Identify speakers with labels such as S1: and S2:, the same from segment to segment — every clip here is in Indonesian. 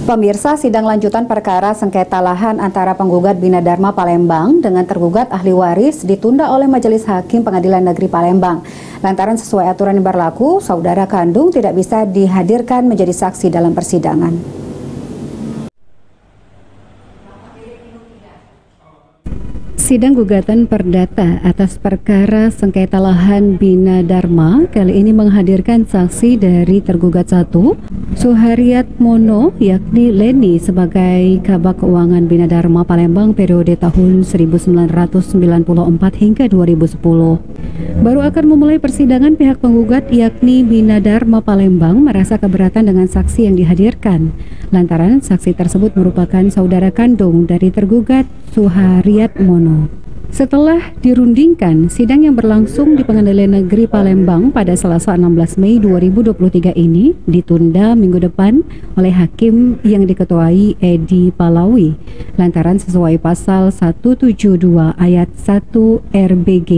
S1: Pemirsa, sidang lanjutan perkara sengketa lahan antara penggugat Bina Dharma Palembang dengan tergugat ahli waris ditunda oleh Majelis Hakim Pengadilan Negeri Palembang. Lantaran sesuai aturan yang berlaku, saudara kandung tidak bisa dihadirkan menjadi saksi dalam persidangan. Sidang gugatan perdata atas perkara sengketa lahan Bina Dharma kali ini menghadirkan saksi dari tergugat 1, Suharyatmono, yakni Leni sebagai Kabag Keuangan Bina Dharma Palembang periode tahun 1994 hingga 2010. Baru akan memulai persidangan, pihak penggugat yakni Bina Dharma Palembang merasa keberatan dengan saksi yang dihadirkan, lantaran saksi tersebut merupakan saudara kandung dari tergugat Suharyatmono. Setelah dirundingkan, sidang yang berlangsung di Pengadilan Negeri Palembang pada Selasa 16 Mei 2023 ini ditunda minggu depan oleh hakim yang diketuai Edi Palawi, lantaran sesuai pasal 172 ayat 1 RBG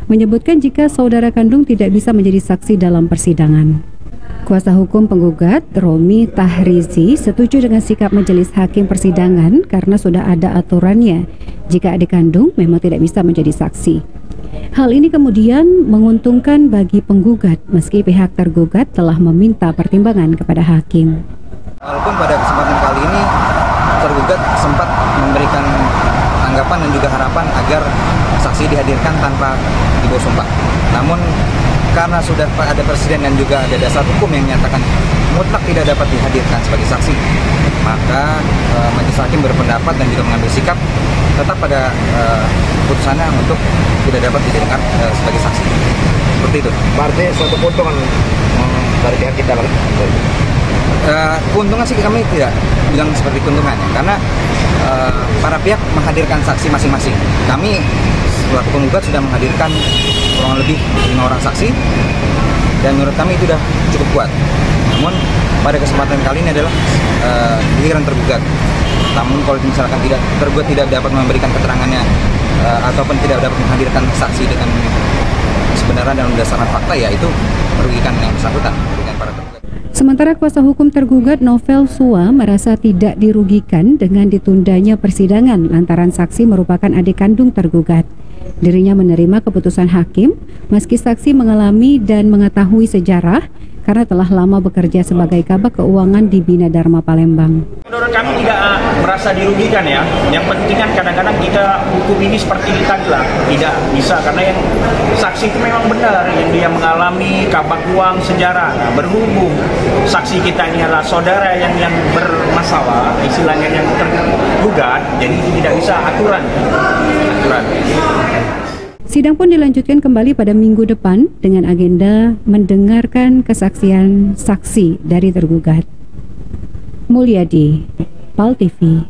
S1: menyebutkan jika saudara kandung tidak bisa menjadi saksi dalam persidangan. Kuasa hukum penggugat, Romi Tahrizi, setuju dengan sikap majelis hakim persidangan karena sudah ada aturannya jika adik kandung memang tidak bisa menjadi saksi. Hal ini kemudian menguntungkan bagi penggugat meski pihak tergugat telah meminta pertimbangan kepada hakim.
S2: Walaupun pada kesempatan kali ini tergugat sempat memberikan tanggapan dan juga harapan agar saksi dihadirkan tanpa dibawa sumpah. Namun karena sudah ada presiden dan juga ada dasar hukum yang menyatakan mutlak tidak dapat dihadirkan sebagai saksi, maka majelis hakim berpendapat dan juga mengambil sikap tetap pada putusannya untuk tidak dapat didengar sebagai saksi. Seperti itu.
S3: Berarti suatu keuntungan dari pihak kita kan?
S2: Keuntungan sih kami tidak bilang seperti keuntungannya, karena para pihak menghadirkan saksi masing-masing. Kami selaku penggugat sudah menghadirkan kurang lebih 5 orang saksi dan menurut kami itu sudah cukup kuat. Namun pada kesempatan kali ini adalah giliran tergugat. Namun kalau misalkan tergugat tidak dapat memberikan keterangannya ataupun tidak dapat menghadirkan saksi dengan kebenaran dan berdasarkan fakta, ya itu merugikan yang bersangkutan, merugikan para tergugat.
S1: Sementara kuasa hukum tergugat Novel Sua merasa tidak dirugikan dengan ditundanya persidangan lantaran saksi merupakan adik kandung tergugat. Dirinya menerima keputusan hakim meski saksi mengalami dan mengetahui sejarah karena telah lama bekerja sebagai Kabag Keuangan di Bina Dharma Palembang.
S4: Menurut kami tidak merasa dirugikan ya. Yang penting kan kadang-kadang kita hukum ini seperti tadi lah, tidak bisa karena yang saksi itu memang benar yang dia mengalami kabag uang sejarah. Nah, berhubung saksi kita ini adalah saudara yang bermasalah, istilahnya yang tergugat, jadi tidak bisa aturan.
S1: Sidang pun dilanjutkan kembali pada minggu depan dengan agenda mendengarkan kesaksian saksi dari tergugat. Mulyadi, PAL TV.